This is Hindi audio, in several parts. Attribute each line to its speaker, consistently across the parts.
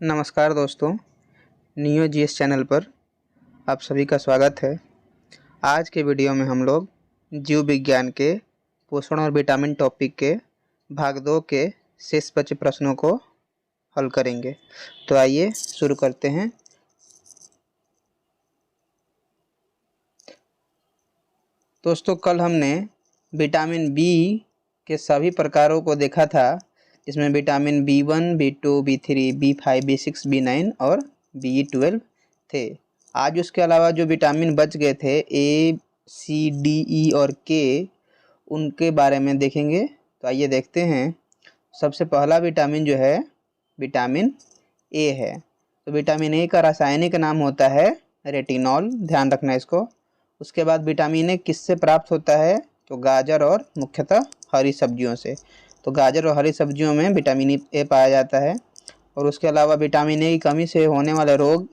Speaker 1: नमस्कार दोस्तों, नियो जीएस चैनल पर आप सभी का स्वागत है। आज के वीडियो में हम लोग जीव विज्ञान के पोषण और विटामिन टॉपिक के भाग 2 के शेष बचे प्रश्नों को हल करेंगे। तो आइए शुरू करते हैं। दोस्तों, कल हमने विटामिन बी के सभी प्रकारों को देखा था, जिसमें vitamin B1, B2, B3, B5, B6, B9 और B12 थे। आज उसके अलावा जो विटामिन बच गए थे A, C, D, E और K, उनके बारे में देखेंगे। तो आइए देखते हैं। सबसे पहला विटामिन जो है विटामिन ए है। तो विटामिन ए का रासायनिक नाम होता है रेटिनॉल, ध्यान रखना इसको। उसके बाद विटामिन ए किससे प्राप्त होता है? तो गाजर और मुख्यतः हरी सब्जियों से। तो गाजर और हरी सब्जियों में विटामिन ए पाया जाता है। और उसके अलावा विटामिन ए की कमी से होने वाले रोग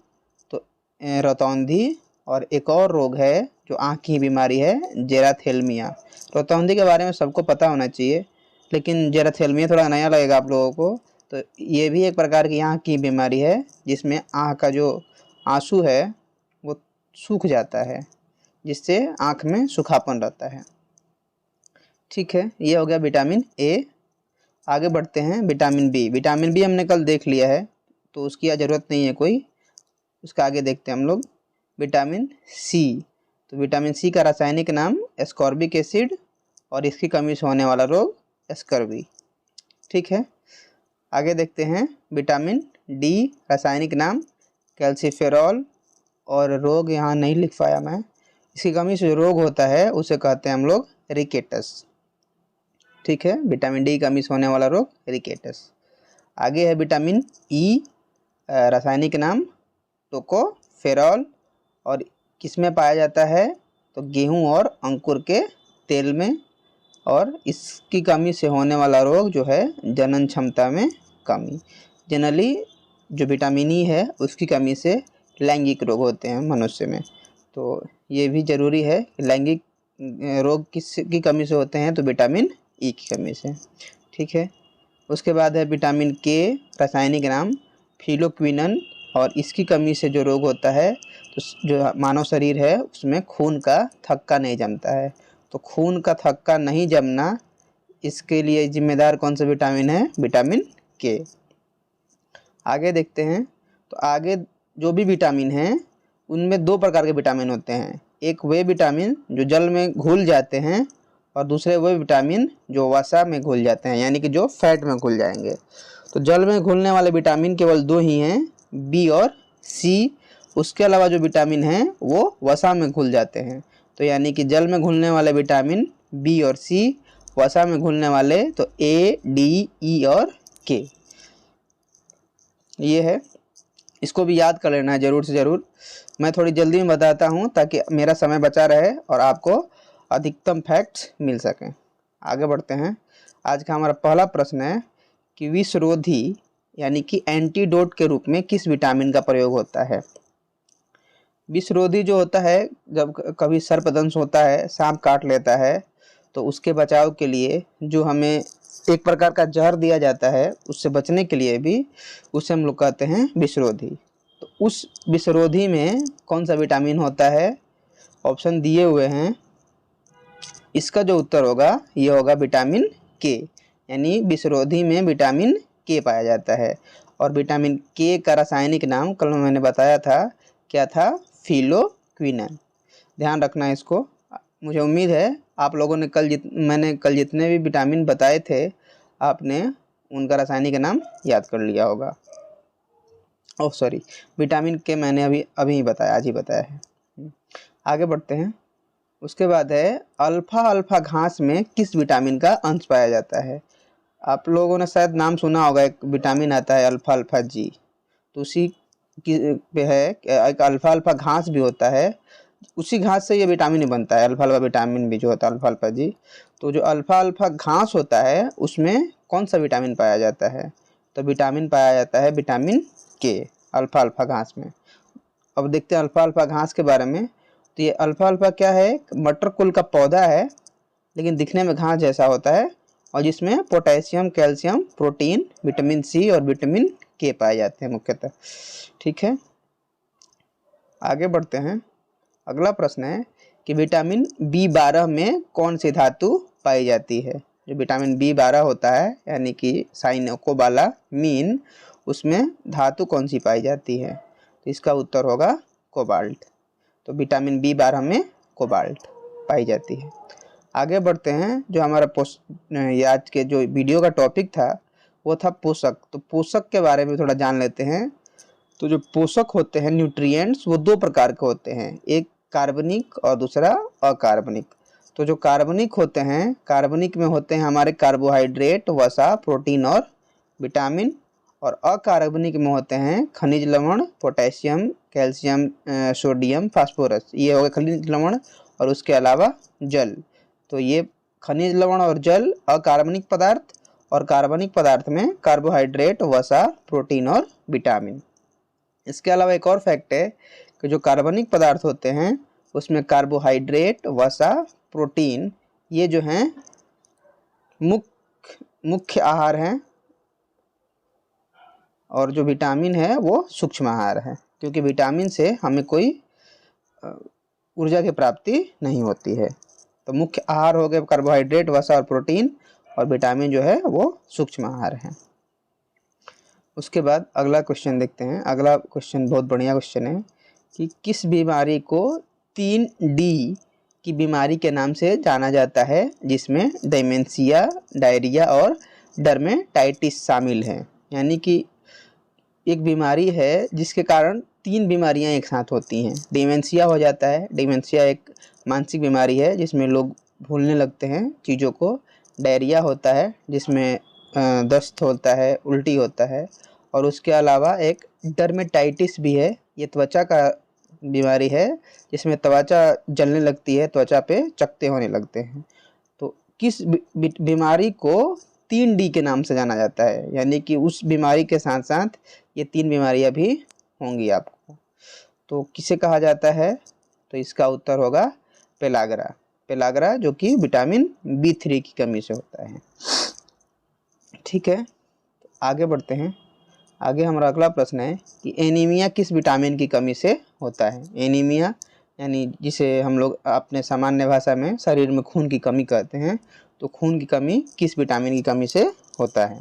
Speaker 1: तो रतौंधी, और एक और रोग है जो आँख की बीमारी है, जेराथेल्मिया। रतौंधी के बारे में सबको पता होना चाहिए, लेकिन जेराथेल्मिया थोड़ा नया लगेगा आप लोगों को। तो ये भी एक प्रकार की आँख की बीमारी है, जिसमें आँख का जो आंसू है वो सूख जाता है, जिससे आँख में सूखापन रहता है। ठीक है, ये हो गया विटामिन ए। आगे बढ़ते हैं। Vitamin B. विटामिन बी हमने कल देख लिया है, तो उसकी ज़रूरत नहीं है कोई। उसका आगे देखते हैं हम लोग। Vitamin C. तो विटामिन सी का रासायनिक नाम एस्कॉर्बिक एसिड, और इसकी कमी से होने वाला रोग स्कर्वी। ठीक है, आगे देखते हैं। विटामिन डी, रासायनिक नाम कैल्सीफेरॉल, और रोग यहाँ नहीं लिख पाया मैं। इसकी कमी से जो रोग होता है उसे कहते हैं हम लोग रिकेटस। ठीक है, विटामिन डी की कमी से होने वाला रोग रिकेटस। आगे है विटामिन ई, रासायनिक नाम टोकोफेरॉल, और किसमें पाया जाता है? तो गेहूं और अंकुर के तेल में। और इसकी कमी से होने वाला रोग जो है जनन क्षमता में कमी। जनरली जो विटामिन ई है उसकी कमी से लैंगिक रोग होते हैं मनुष्य में, तो ये भी ज़रूरी है। लैंगिक रोग किसकी कमी से होते हैं? तो विटामिन ई की कमी से। ठीक है, उसके बाद है विटामिन के, रासायनिक नाम फिलोक्विनन, और इसकी कमी से जो रोग होता है, तो जो मानव शरीर है उसमें खून का थक्का नहीं जमता है। तो खून का थक्का नहीं जमना, इसके लिए जिम्मेदार कौन सा विटामिन है? विटामिन के। आगे देखते हैं। तो आगे जो भी विटामिन हैं उनमें दो प्रकार के विटामिन होते हैं। एक वे विटामिन जो जल में घुल जाते हैं, और दूसरे वे विटामिन जो वसा में घुल जाते हैं, यानी कि जो फैट में घुल जाएंगे। तो जल में घुलने वाले विटामिन केवल दो ही हैं, बी और सी। उसके अलावा जो विटामिन हैं वो वसा में घुल जाते हैं। तो यानी कि जल में घुलने वाले विटामिन बी और सी, वसा में घुलने वाले तो ए, डी, ई और के। ये है, इसको भी याद कर लेना है ज़रूर से ज़रूर। मैं थोड़ी जल्दी में बताता हूँ ताकि मेरा समय बचा रहे और आपको अधिकतम फैक्ट्स मिल सकें। आगे बढ़ते हैं। आज का हमारा पहला प्रश्न है कि विषरोधी यानी कि एंटीडोट के रूप में किस विटामिन का प्रयोग होता है? विषरोधी जो होता है, जब कभी सर्पदंश होता है, सांप काट लेता है, तो उसके बचाव के लिए जो हमें एक प्रकार का जहर दिया जाता है, उससे बचने के लिए भी उसे हम लोग कहते हैं विषरोधी। तो उस विषरोधी में कौन सा विटामिन होता है? ऑप्शन दिए हुए हैं। इसका जो उत्तर होगा ये होगा विटामिन के, यानी विषरोधी में विटामिन के पाया जाता है। और विटामिन के का रासायनिक नाम कल मैंने बताया था, क्या था? फिलोक्विनन। ध्यान रखना इसको। मुझे उम्मीद है आप लोगों ने मैंने कल जितने भी विटामिन बताए थे, आपने उनका रासायनिक नाम याद कर लिया होगा। ओह सॉरी, विटामिन के मैंने अभी ही बताया, आज ही बताया है। आगे बढ़ते हैं। उसके बाद है अल्फा अल्फा घास में किस विटामिन का अंश पाया जाता है? आप लोगों ने शायद नाम सुना होगा, एक विटामिन आता है अल्फा अल्फा जी। तो उसी की पे है, एक अल्फा अल्फा घास भी होता है, उसी घास से ये विटामिन ही बनता है, अल्फा अल्फा विटामिन भी जो होता है अल्फा अल्फा जी। तो जो अल्फा अल्फा घास होता है उसमें कौन सा विटामिन पाया जाता है? तो विटामिन पाया जाता है विटामिन के, अल्फा अल्फा घास में। अब देखते हैं अल्फा अल्फा घास के बारे में। तो ये अल्फा अल्फा क्या है? मटर कुल का पौधा है, लेकिन दिखने में घास जैसा होता है, और जिसमें potassium, calcium, protein, vitamin C और विटामिन के पाए जाते हैं मुख्यतः। ठीक है, आगे बढ़ते हैं। अगला प्रश्न है कि विटामिन B12 में कौन सी धातु पाई जाती है। जो विटामिन B12 होता है यानी कि साइनोकोबालामीन, उसमें धातु कौन सी पाई जाती है। तो इसका उत्तर होगा कोबाल्ट। तो विटामिन B12 में कोबाल्ट पाई जाती है। आगे बढ़ते हैं। जो हमारा आज के जो वीडियो का टॉपिक था वो था पोषक। तो पोषक के बारे में थोड़ा जान लेते हैं। तो जो पोषक होते हैं न्यूट्रिएंट्स, वो दो प्रकार के होते हैं, एक कार्बनिक और दूसरा अकार्बनिक। तो जो कार्बनिक होते हैं, कार्बनिक में होते हैं हमारे कार्बोहाइड्रेट, वसा, प्रोटीन और विटामिन। और अकार्बनिक में होते हैं खनिज लवण, पोटेशियम, कैल्शियम, सोडियम, फास्फोरस, ये हो गए खनिज लवण, और उसके अलावा जल। तो ये खनिज लवण और जल अकार्बनिक पदार्थ, और कार्बनिक पदार्थ में कार्बोहाइड्रेट, वसा, प्रोटीन और विटामिन। इसके अलावा एक और फैक्ट है कि जो कार्बनिक पदार्थ होते हैं उसमें कार्बोहाइड्रेट, वसा, प्रोटीन, ये जो हैं मुख्य आहार हैं, और जो विटामिन है वो सूक्ष्म आहार है, क्योंकि विटामिन से हमें कोई ऊर्जा की प्राप्ति नहीं होती है। तो मुख्य आहार हो गए कार्बोहाइड्रेट, वसा और प्रोटीन, और विटामिन जो है वो सूक्ष्म आहार है। उसके बाद अगला क्वेश्चन देखते हैं। अगला क्वेश्चन बहुत बढ़िया क्वेश्चन है कि किस बीमारी को 3D की बीमारी के नाम से जाना जाता है, जिसमें डेमेंशिया, डायरिया और डर्मेटाइटिस शामिल हैं। यानी कि एक बीमारी है जिसके कारण 3 बीमारियां एक साथ होती हैं। डेमेंशिया हो जाता है, डेमेंशिया एक मानसिक बीमारी है जिसमें लोग भूलने लगते हैं चीज़ों को। डायरिया होता है जिसमें दस्त होता है, उल्टी होता है। और उसके अलावा एक डर्मेटाइटिस भी है, ये त्वचा का बीमारी है जिसमें त्वचा जलने लगती है, त्वचा पे चकत्ते होने लगते हैं। तो किस बीमारी को 3D के नाम से जाना जाता है, यानी कि उस बीमारी के साथ साथ ये 3 बीमारियां भी होंगी आपको। तो किसे कहा जाता है, तो इसका उत्तर होगा पेलाग्रा। पेलाग्रा जो कि विटामिन B3 की कमी से होता है। ठीक है, तो आगे बढ़ते हैं। आगे हमारा अगला प्रश्न है कि एनीमिया किस विटामिन की कमी से होता है। एनीमिया यानी जिसे हम लोग अपने सामान्य भाषा में शरीर में खून की कमी कहते हैं। तो खून की कमी किस विटामिन की कमी से होता है।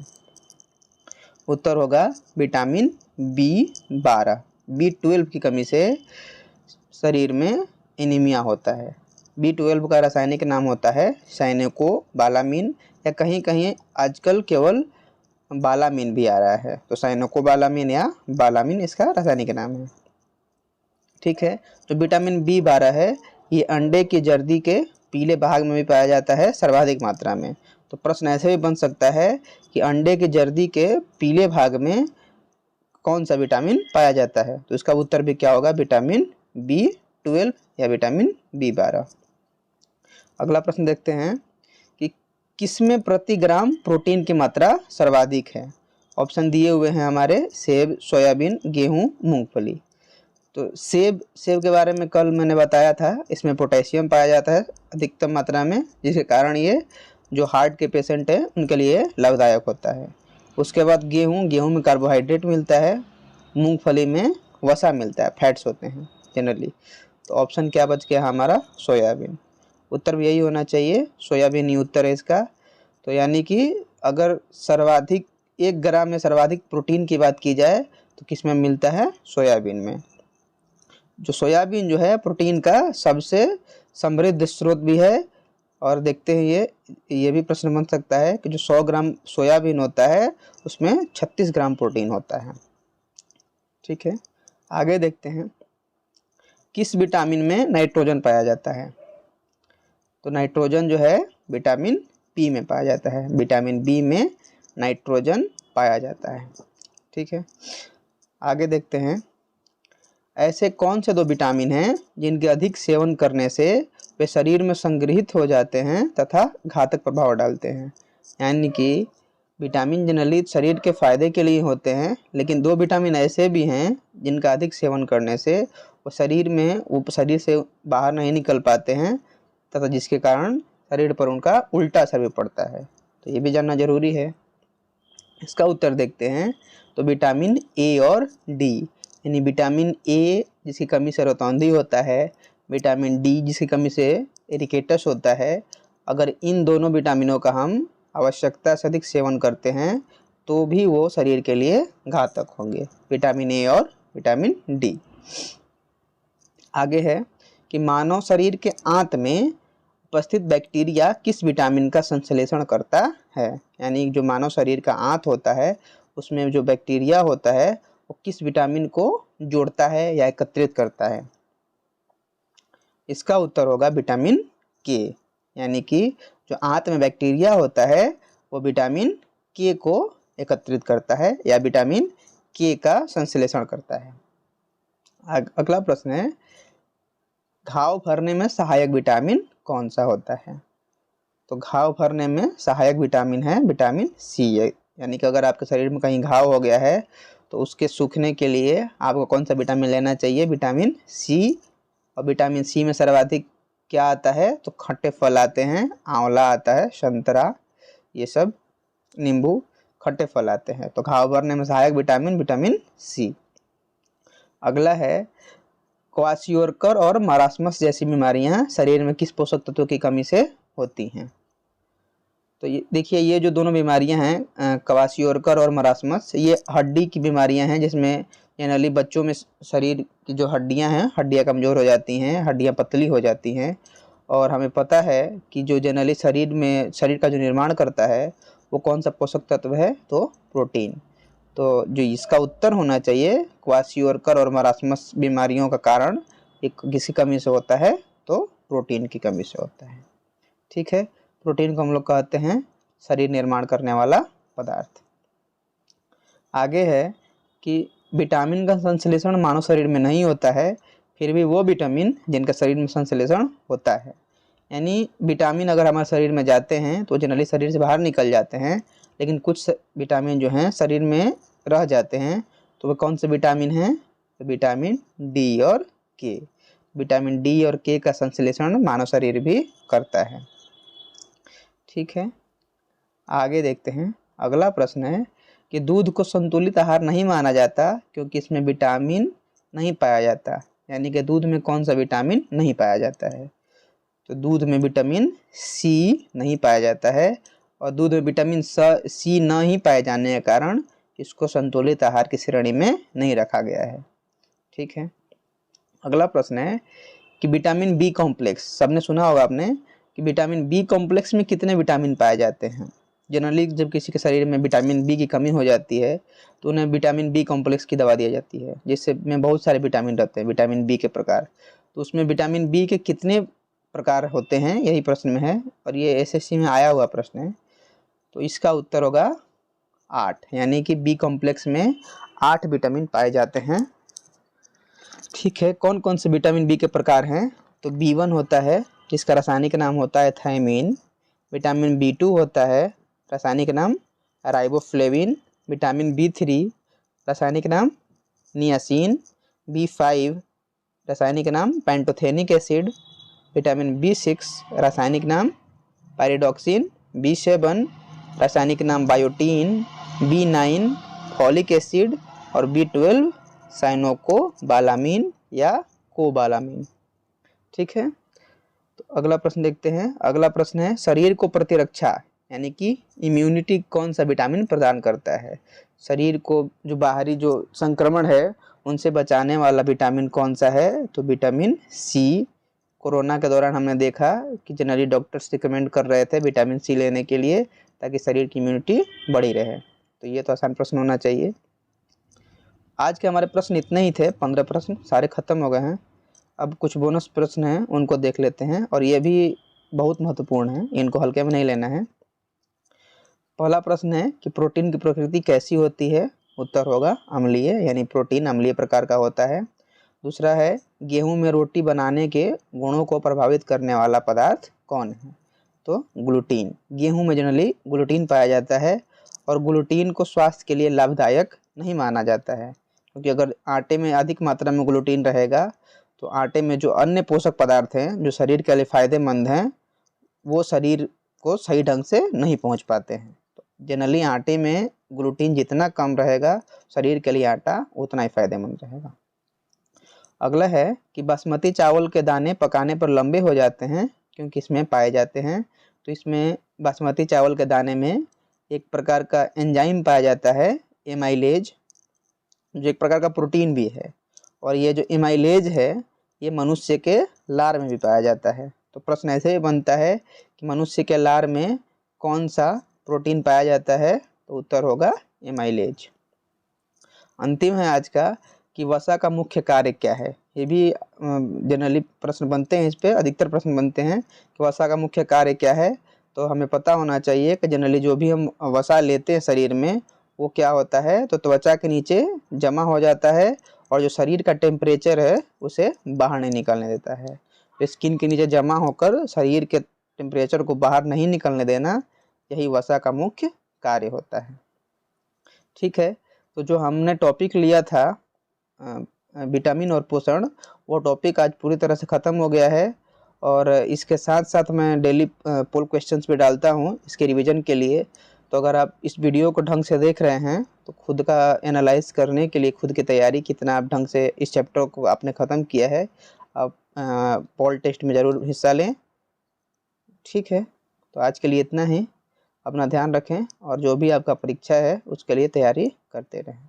Speaker 1: उत्तर होगा विटामिन B12। B12 की कमी से शरीर में एनीमिया होता है। B12 का रासायनिक नाम होता है साइनोकोबालामीन, या कहीं कहीं आजकल केवल बालामीन भी आ रहा है। तो साइनोकोबालामीन या बालामीन इसका रासायनिक नाम है। ठीक है, तो विटामिन B12 है, ये अंडे की जर्दी के पीले भाग में भी पाया जाता है सर्वाधिक मात्रा में। तो प्रश्न ऐसे भी बन सकता है कि अंडे की जर्दी के पीले भाग में कौन सा विटामिन पाया जाता है। तो इसका उत्तर भी क्या होगा, विटामिन B12 या विटामिन B12। अगला प्रश्न देखते हैं कि किसमें प्रति ग्राम प्रोटीन की मात्रा सर्वाधिक है। ऑप्शन दिए हुए हैं हमारे सेब, सोयाबीन, गेहूं, मूंगफली। तो सेब के बारे में कल मैंने बताया था, इसमें पोटेशियम पाया जाता है अधिकतम मात्रा में, जिसके कारण ये जो हार्ट के पेशेंट हैं उनके लिए लाभदायक होता है। उसके बाद गेहूं में कार्बोहाइड्रेट मिलता है, मूंगफली में वसा मिलता है, फैट्स होते हैं जनरली। तो ऑप्शन क्या बच गया हमारा, सोयाबीन। उत्तर भी यही होना चाहिए, सोयाबीन ही उत्तर है इसका। तो यानी कि अगर सर्वाधिक 1 ग्राम में सर्वाधिक प्रोटीन की बात की जाए तो किस में मिलता है, सोयाबीन में। जो सोयाबीन जो है प्रोटीन का सबसे समृद्ध स्रोत भी है। और देखते हैं ये भी प्रश्न बन सकता है कि जो 100 ग्राम सोयाबीन होता है उसमें 36 ग्राम प्रोटीन होता है। ठीक है, आगे देखते हैं किस विटामिन में नाइट्रोजन पाया जाता है। तो नाइट्रोजन जो है विटामिन बी में पाया जाता है। विटामिन बी में नाइट्रोजन पाया जाता है। ठीक है, आगे देखते हैं ऐसे कौन से 2 विटामिन हैं जिनके अधिक सेवन करने से वे शरीर में संग्रहित हो जाते हैं तथा घातक प्रभाव डालते हैं। यानी कि विटामिन जनरली शरीर के फायदे के लिए होते हैं, लेकिन 2 विटामिन ऐसे भी हैं जिनका अधिक सेवन करने से वो शरीर से बाहर नहीं निकल पाते हैं तथा जिसके कारण शरीर पर उनका उल्टा असर भी पड़ता है। तो ये भी जानना जरूरी है। इसका उत्तर देखते हैं। तो विटामिन ए और डी, यानी विटामिन ए जिसकी कमी से रोतौंधी होता है, विटामिन डी जिसकी कमी से एरिकेटस होता है। अगर इन दोनों विटामिनों का हम आवश्यकता से अधिक सेवन करते हैं तो भी वो शरीर के लिए घातक होंगे, विटामिन ए और विटामिन डी। आगे है कि मानव शरीर के आंत में उपस्थित बैक्टीरिया किस विटामिन का संश्लेषण करता है, यानी जो मानव शरीर का आंत होता है उसमें जो बैक्टीरिया होता है वो किस विटामिन को जोड़ता है या एकत्रित करता है। इसका उत्तर होगा विटामिन के, यानी कि जो आंत में बैक्टीरिया होता है वो विटामिन के को एकत्रित करता है या विटामिन के का संश्लेषण करता है। अगला प्रश्न है, घाव भरने में सहायक विटामिन कौन सा होता है। तो घाव भरने में सहायक विटामिन है विटामिन सी, यानी कि अगर आपके शरीर में कहीं घाव हो गया है तो उसके सूखने के लिए आपको कौन सा विटामिन लेना चाहिए, विटामिन सी। और विटामिन सी में सर्वाधिक क्या आता है, तो खट्टे फल आते हैं, आंवला आता है, संतरा, ये सब, नींबू, खट्टे फल आते हैं। तो घाव भरने में सहायक विटामिन विटामिन सी। अगला है, क्वाशियोरकर और मरास्मस जैसी बीमारियां शरीर में किस पोषक तत्व की कमी से होती हैं। तो ये देखिए, ये जो दोनों बीमारियां हैं क्वाशियोरकर और मरास्मस, ये हड्डी की बीमारियां हैं जिसमें जनरली बच्चों में शरीर की जो हड्डियां हैं, हड्डियां कमज़ोर हो जाती हैं, हड्डियां पतली हो जाती हैं। और हमें पता है कि जो जनरली शरीर का जो निर्माण करता है वो कौन सा पोषक तत्व है, तो प्रोटीन। तो जो इसका उत्तर होना चाहिए, क्वाशियोरकर और मरास्मस बीमारियों का कारण एक किसी कमी से होता है, तो प्रोटीन की कमी से होता है। ठीक है, प्रोटीन को हम लोग कहते हैं शरीर निर्माण करने वाला पदार्थ। आगे है कि विटामिन का संश्लेषण मानव शरीर में नहीं होता है, फिर भी वो विटामिन जिनका शरीर में संश्लेषण होता है, यानी विटामिन अगर हमारे शरीर में जाते हैं तो जनरली शरीर से बाहर निकल जाते हैं, लेकिन कुछ विटामिन जो हैं शरीर में रह जाते हैं। तो वो कौन से विटामिन हैं, तो विटामिन डी और के। विटामिन डी और के का संश्लेषण मानव शरीर भी करता है। ठीक है, आगे देखते हैं। अगला प्रश्न है कि दूध को संतुलित आहार नहीं माना जाता क्योंकि इसमें विटामिन नहीं पाया जाता, यानी कि दूध में कौन सा विटामिन नहीं पाया जाता है। तो दूध में विटामिन सी नहीं पाया जाता है, और दूध में विटामिन सी न ही पाए जाने के कारण इसको संतुलित आहार की श्रेणी में नहीं रखा गया है। ठीक है, अगला प्रश्न है कि विटामिन बी कॉम्प्लेक्स, सबने सुना होगा आपने कि विटामिन बी कॉम्प्लेक्स में कितने विटामिन पाए जाते हैं। जनरली जब किसी के शरीर में विटामिन बी की कमी हो जाती है तो उन्हें विटामिन बी कॉम्प्लेक्स की दवा दी जाती है, जिससे में बहुत सारे विटामिन रहते हैं, विटामिन बी के प्रकार। तो उसमें विटामिन बी के कितने प्रकार होते हैं, यही प्रश्न में है, और ये एसएससी में आया हुआ प्रश्न है। तो इसका उत्तर होगा 8, यानी कि बी कॉम्प्लेक्स में 8 विटामिन पाए जाते हैं। ठीक है, कौन कौन से विटामिन बी के प्रकार हैं, तो B1 होता है जिसका रासायनिक नाम होता है थायमीन। विटामिन B2 होता है, रासायनिक नाम राइबोफ्लेविन। विटामिन B3 रासायनिक नाम नियासिन। B5 रासायनिक नाम पेंटोथेनिक एसिड। विटामिन B6 रासायनिक नाम पायरिडॉक्सिन। B7 रासायनिक नाम बायोटीन। B9 folic acid. और B12 साइनोकोबालामीन या कोबालामीन। ठीक है, तो अगला प्रश्न देखते हैं। अगला प्रश्न है, शरीर को प्रतिरक्षा यानी कि इम्यूनिटी कौन सा विटामिन प्रदान करता है। शरीर को जो बाहरी जो संक्रमण है उनसे बचाने वाला विटामिन कौन सा है, तो विटामिन सी। कोरोना के दौरान हमने देखा कि जनरली डॉक्टर्स रिकमेंड कर रहे थे विटामिन सी लेने के लिए ताकि शरीर की इम्यूनिटी बढ़ी रहे। तो ये तो आसान प्रश्न होना चाहिए। आज के हमारे प्रश्न इतने ही थे, 15 प्रश्न सारे खत्म हो गए हैं। अब कुछ बोनस प्रश्न हैं उनको देख लेते हैं, और ये भी बहुत महत्वपूर्ण है, इनको हल्के में नहीं लेना है। पहला प्रश्न है कि प्रोटीन की प्रकृति कैसी होती है, उत्तर होगा अम्लीय, यानी प्रोटीन अम्लीय प्रकार का होता है। दूसरा है, गेहूं में रोटी बनाने के गुणों को प्रभावित करने वाला पदार्थ कौन है, तो ग्लूटीन। गेहूं में जनरली ग्लूटीन पाया जाता है, और ग्लूटीन को स्वास्थ्य के लिए लाभदायक नहीं माना जाता है, क्योंकि अगर आटे में अधिक मात्रा में ग्लूटीन रहेगा तो आटे में जो अन्य पोषक पदार्थ हैं जो शरीर के लिए फ़ायदेमंद हैं वो शरीर को सही ढंग से नहीं पहुंच पाते हैं। तो जनरली आटे में ग्लूटीन जितना कम रहेगा शरीर के लिए आटा उतना ही फायदेमंद रहेगा। अगला है कि बासमती चावल के दाने पकाने पर लंबे हो जाते हैं क्योंकि इसमें पाए जाते हैं। तो इसमें बासमती चावल के दाने में एक प्रकार का एंजाइम पाया जाता है एमाइलेज, जो एक प्रकार का प्रोटीन भी है, और ये जो एमाइलेज है ये मनुष्य के लार में भी पाया जाता है। तो प्रश्न ऐसे ही बनता है कि मनुष्य के लार में कौन सा प्रोटीन पाया जाता है, तो उत्तर होगा एमाइलेज। अंतिम है आज का कि वसा का मुख्य कार्य क्या है। ये भी जनरली प्रश्न बनते हैं, इस पे अधिकतर प्रश्न बनते हैं कि वसा का मुख्य कार्य क्या है। तो हमें पता होना चाहिए कि जनरली जो भी हम वसा लेते हैं शरीर में वो क्या होता है, तो त्वचा के नीचे जमा हो जाता है और जो शरीर का टेम्परेचर है उसे बाहर नहीं निकलने देता है। तो स्किन के नीचे जमा होकर शरीर के टेम्परेचर को बाहर नहीं निकलने देना, यही वसा का मुख्य कार्य होता है। ठीक है, तो जो हमने टॉपिक लिया था विटामिन और पोषण, वो टॉपिक आज पूरी तरह से ख़त्म हो गया है। और इसके साथ साथ मैं डेली पोल क्वेश्चंस भी डालता हूँ इसके रिवीजन के लिए। तो अगर आप इस वीडियो को ढंग से देख रहे हैं तो खुद का एनालाइज करने के लिए, खुद की तैयारी कितना आप ढंग से इस चैप्टर को आपने ख़त्म किया है, आप पोल टेस्ट में ज़रूर हिस्सा लें। ठीक है, तो आज के लिए इतना ही। अपना ध्यान रखें और जो भी आपका परीक्षा है उसके लिए तैयारी करते रहें।